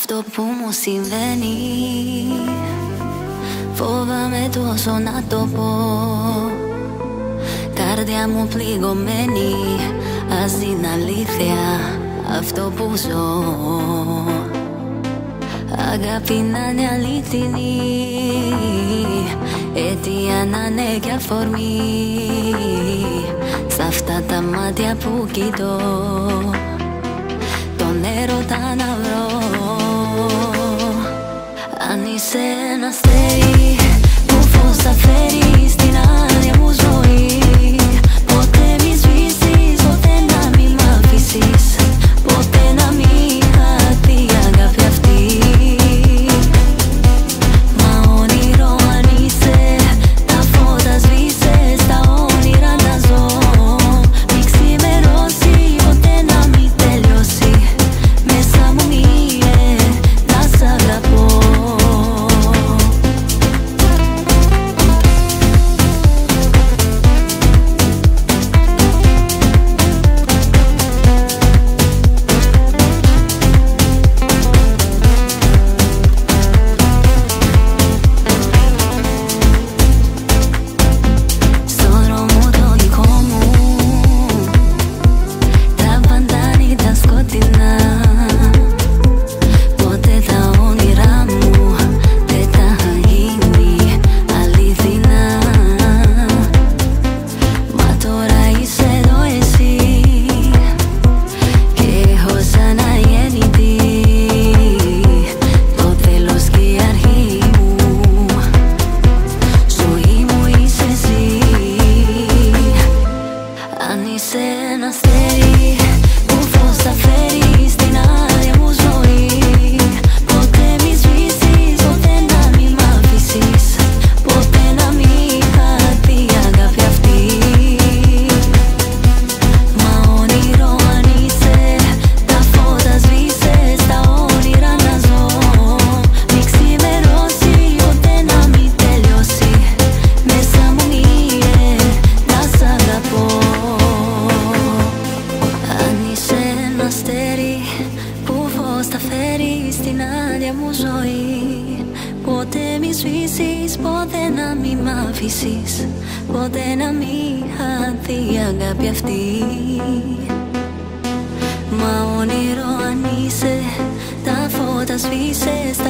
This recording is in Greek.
Αυτό που μου συμβαίνει φοβάμαι τόσο να το πω. Καρδιά μου πληγωμένη, ας είναι αλήθεια αυτό που ζω. Αγάπη να είναι αληθινή, αιτία να είναι κι αφορμή. Σ' αυτά τα μάτια που κοιτώ, τον έρωτα να βρω. Αν είσαι ένα αστέρι που φως θα φέρει στην άδεια μου ζωή, ποτέ μη σβήσεις, ποτέ να μη μ' αφήσεις, ποτέ να μη χαθεί η αγάπη αυτή. Μα όνειρο αν είσαι, τα φώτα σβήσες, τα όνειρα να ζω. Μη ξημερώσει, ποτέ να μη τελειώσει, μέσα μου μείνε, να σ' αγαπώ. Ποτέ να μη χαθεί η αγάπη αυτή. Μα όνειρο αν είσαι, τα φώτα σβήσες, τα